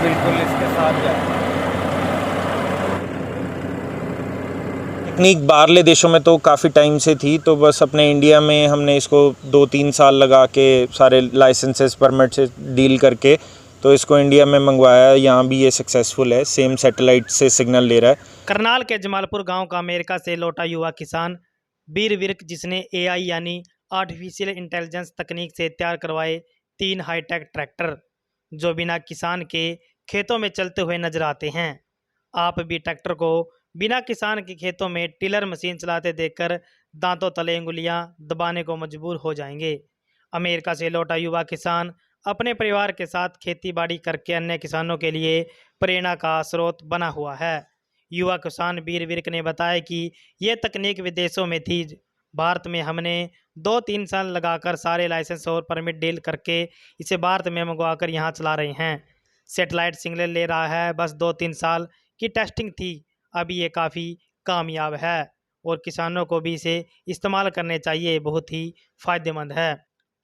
बिल्कुल इसके साथ जाए। टेक्निक बाहरले देशों में तो काफ़ी टाइम से थी, तो बस अपने इंडिया में हमने इसको 2-3 साल लगा के सारे लाइसेंसेस परमिट से डील करके तो इसको इंडिया में मंगवाया। यहाँ भी ये सक्सेसफुल है, सेम सैटेलाइट से सिग्नल ले रहा है। करनाल के जमालपुर गांव का अमेरिका से लौटा युवा किसान वीर विर्क, जिसने एआई यानी आर्टिफिशियल इंटेलिजेंस तकनीक से तैयार करवाए 3 हाईटेक ट्रैक्टर जो बिना किसान के खेतों में चलते हुए नजर आते हैं। आप भी ट्रैक्टर को बिना किसान के खेतों में टिलर मशीन चलाते देखकर दांतों तले उंगलियां दबाने को मजबूर हो जाएंगे। अमेरिका से लौटा युवा किसान अपने परिवार के साथ खेती बाड़ी करके अन्य किसानों के लिए प्रेरणा का स्रोत बना हुआ है। युवा किसान वीर विर्क ने बताया कि ये तकनीक विदेशों में थी, भारत में हमने 2-3 साल लगाकर सारे लाइसेंस और परमिट डील करके इसे भारत में मंगवाकर यहाँ चला रहे हैं। सेटेलाइट सिग्नल ले रहा है, बस 2-3 साल की टेस्टिंग थी, अभी ये काफ़ी कामयाब है और किसानों को भी इसे इस्तेमाल करने चाहिए, बहुत ही फ़ायदेमंद है।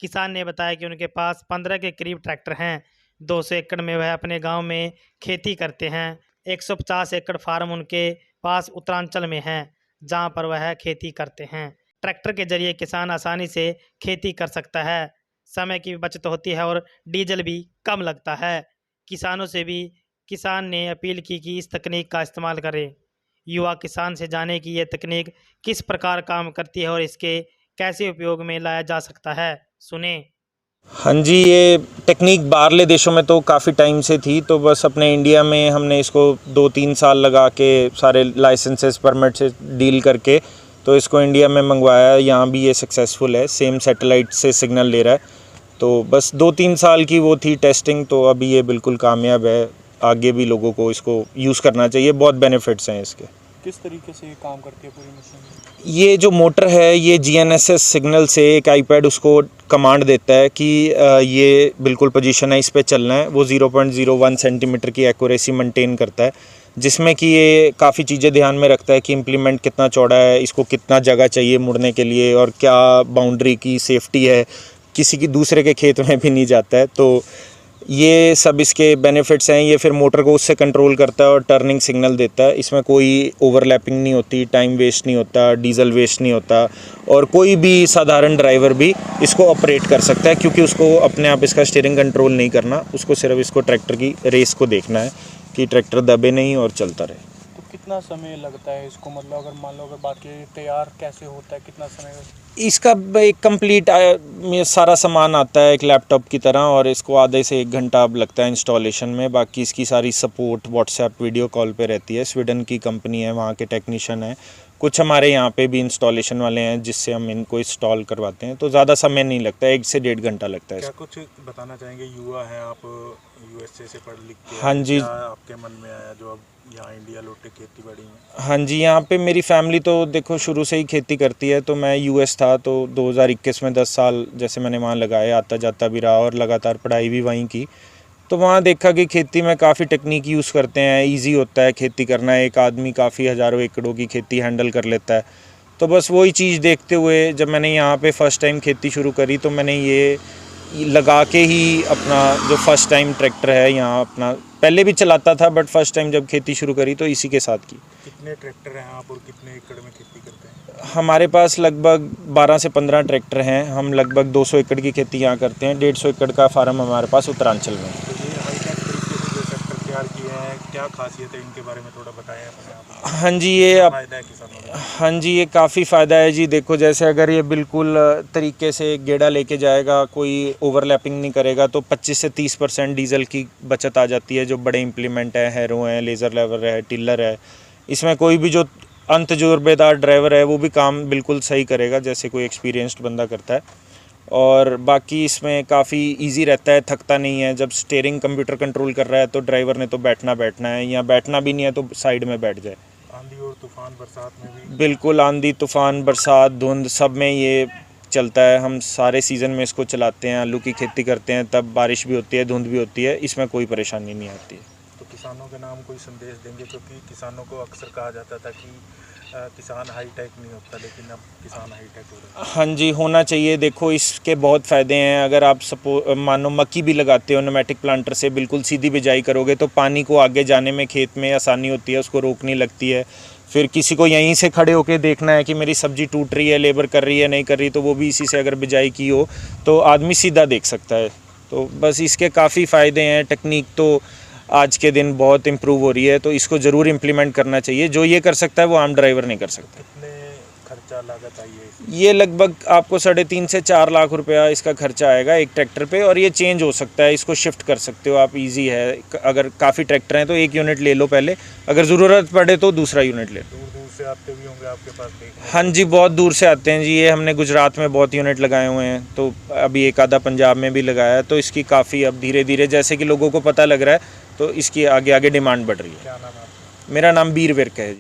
किसान ने बताया कि उनके पास 15 के करीब ट्रैक्टर हैं। 200 एकड़ में वह अपने गांव में खेती करते हैं। 150 एकड़ फार्म उनके पास उत्तरांचल में है, जहां पर वह खेती करते हैं। ट्रैक्टर के जरिए किसान आसानी से खेती कर सकता है, समय की भी बचत होती है और डीजल भी कम लगता है। किसानों से भी किसान ने अपील की कि इस तकनीक का इस्तेमाल करें। युवा किसान से जाने कि यह तकनीक किस प्रकार काम करती है और इसके कैसे उपयोग में लाया जा सकता है, सुने। हाँ जी, ये टेक्निक बाहरले देशों में तो काफ़ी टाइम से थी, तो बस अपने इंडिया में हमने इसको 2-3 साल लगा के सारे लाइसेंसेस परमिट से डील करके तो इसको इंडिया में मंगवाया। यहाँ भी ये सक्सेसफुल है, सेम सैटेलाइट से सिग्नल ले रहा है। तो बस 2-3 साल की वो थी टेस्टिंग, तो अभी ये बिल्कुल कामयाब है। आगे भी लोगों को इसको यूज़ करना चाहिए, बहुत बेनिफिट्स हैं इसके। किस तरीके से ये काम करती है पूरी मशीन? ये जो मोटर है ये जीएनएसएस सिग्नल से एक आईपैड उसको कमांड देता है कि ये बिल्कुल पोजीशन है, इस पे चलना है। वो 0.01 सेंटीमीटर की एक्यूरेसी मेंटेन करता है, जिसमें कि ये काफ़ी चीज़ें ध्यान में रखता है कि इम्प्लीमेंट कितना चौड़ा है, इसको कितना जगह चाहिए मुड़ने के लिए और क्या बाउंड्री की सेफ्टी है, किसी की दूसरे के खेत में भी नहीं जाता है। तो ये सब इसके बेनिफिट्स हैं। ये फिर मोटर को उससे कंट्रोल करता है और टर्निंग सिग्नल देता है। इसमें कोई ओवरलैपिंग नहीं होती, टाइम वेस्ट नहीं होता, डीजल वेस्ट नहीं होता और कोई भी साधारण ड्राइवर भी इसको ऑपरेट कर सकता है, क्योंकि उसको अपने आप इसका स्टीयरिंग कंट्रोल नहीं करना, उसको सिर्फ इसको ट्रैक्टर की रेस को देखना है कि ट्रैक्टर दबे नहीं और चलता रहे। तो कितना समय लगता है इसको, मतलब अगर मान लो अगर बाकी तैयार कैसे होता है, कितना समय? इसका एक कंप्लीट सारा सामान आता है एक लैपटॉप की तरह, और इसको आधे से 1 घंटा अब लगता है इंस्टॉलेशन में। बाकी इसकी सारी सपोर्ट व्हाट्सएप वीडियो कॉल पे रहती है। स्वीडन की कंपनी है, वहाँ के टेक्नीशियन हैं, कुछ हमारे यहाँ पे भी इंस्टॉलेशन वाले हैं जिससे हम इनको इंस्टॉल करवाते हैं। तो ज़्यादा समय नहीं लगता है, 1 से 1.5 घंटा लगता है। क्या कुछ बताना चाहेंगे? युवा हैं आप, यूएसए से पढ़ लिख के, हाँ जी। क्या आपके मन में आया जो अब यहाँ इंडिया लौटे खेती बाड़ी में? हाँ जी, यहाँ पे मेरी फैमिली तो देखो शुरू से ही खेती करती है। तो मैं यूएस था तो 2021 में 10 साल जैसे मैंने वहाँ लगाए, आता जाता भी रहा और लगातार पढ़ाई भी वहीं की। तो वहाँ देखा कि खेती में काफ़ी टेक्निक यूज़ करते हैं, इजी होता है खेती करना, एक आदमी काफ़ी हज़ारों एकड़ों की खेती हैंडल कर लेता है। तो बस वही चीज़ देखते हुए जब मैंने यहाँ पे फ़र्स्ट टाइम खेती शुरू करी, तो मैंने ये लगा के ही अपना जो फ़र्स्ट टाइम ट्रैक्टर है यहाँ अपना, पहले भी चलाता था बट फ़र्स्ट टाइम जब खेती शुरू करी तो इसी के साथ की। कितने ट्रैक्टर हैं आप और कितने एकड़ में खेती करते हैं? हमारे पास लगभग 12 से 15 ट्रैक्टर हैं। हम लगभग 200 एकड़ की खेती यहाँ करते हैं। 150 एकड़ का फार्म हमारे पास उत्तरांचल में। तो ये हाईटेक तरीके से जो ट्रैक्टर तैयार किए हैं, क्या खासियत है इनके बारे में थोड़ा बताएं अपने आप? हाँ जी, ये फायदा है किसानों को? हाँ जी, ये काफ़ी फ़ायदा है जी। देखो जैसे अगर ये बिल्कुल तरीके से गेड़ा लेके जाएगा, कोई ओवरलैपिंग नहीं करेगा, तो 25 से 30% डीजल की बचत आ जाती है। जो बड़े इम्प्लीमेंट है, हैरो हैं, लेज़र लेवल है, टिलर है, इसमें कोई भी जो तजुर्बेदार ड्राइवर है वो भी काम बिल्कुल सही करेगा जैसे कोई एक्सपीरियंस्ड बंदा करता है। और बाकी इसमें काफ़ी इजी रहता है, थकता नहीं है। जब स्टीयरिंग कंप्यूटर कंट्रोल कर रहा है तो ड्राइवर ने तो बैठना है, या बैठना भी नहीं है तो साइड में बैठ जाए। आंधी और तूफान बरसात में भी? बिल्कुल, आंधी तूफान बरसात धुंध सब में ये चलता है। हम सारे सीज़न में इसको चलाते हैं। आलू की खेती करते हैं तब बारिश भी होती है, धुंध भी होती है, इसमें कोई परेशानी नहीं आती है। तो किसानों के नाम कोई संदेश देंगे, क्योंकि किसानों को अक्सर कहा जाता था कि किसान हाईटेक नहीं होता, लेकिन अब किसान हाईटेक हो रहे हैं। हाँ जी, होना चाहिए। देखो इसके बहुत फ़ायदे हैं। अगर आप मानो मक्की भी लगाते हो न्यूमेटिक प्लांटर से, बिल्कुल सीधी बिजाई करोगे तो पानी को आगे जाने में खेत में आसानी होती है, उसको रोकनी लगती है। फिर किसी को यहीं से खड़े होकर देखना है कि मेरी सब्ज़ी टूट रही है, लेबर कर रही है नहीं कर रही, तो वो भी इसी से अगर बिजाई की हो तो आदमी सीधा देख सकता है। तो बस इसके काफ़ी फ़ायदे हैं। टेक्निक तो आज के दिन बहुत इम्प्रूव हो रही है, तो इसको ज़रूर इम्प्लीमेंट करना चाहिए। जो ये कर सकता है वो आम ड्राइवर नहीं कर सकता। कितने खर्चा लागत आई है? ये लगभग आपको 3.5 से 4 लाख रुपया इसका खर्चा आएगा एक ट्रैक्टर पे, और ये चेंज हो सकता है, इसको शिफ्ट कर सकते हो आप, इजी है। अगर काफ़ी ट्रैक्टर हैं तो एक यूनिट ले लो पहले, अगर ज़रूरत पड़े तो दूसरा यूनिट ले लो। दूर दूर से आते भी होंगे आपके पास देखने? हाँ जी, बहुत दूर से आते हैं जी। ये हमने गुजरात में बहुत यूनिट लगाए हुए हैं, तो अभी एक आधा पंजाब में भी लगाया है, तो इसकी काफ़ी अब धीरे धीरे जैसे कि लोगों को पता लग रहा है तो इसकी आगे आगे डिमांड बढ़ रही है। क्या नाम है आपका? मेरा नाम बीर विर्क है।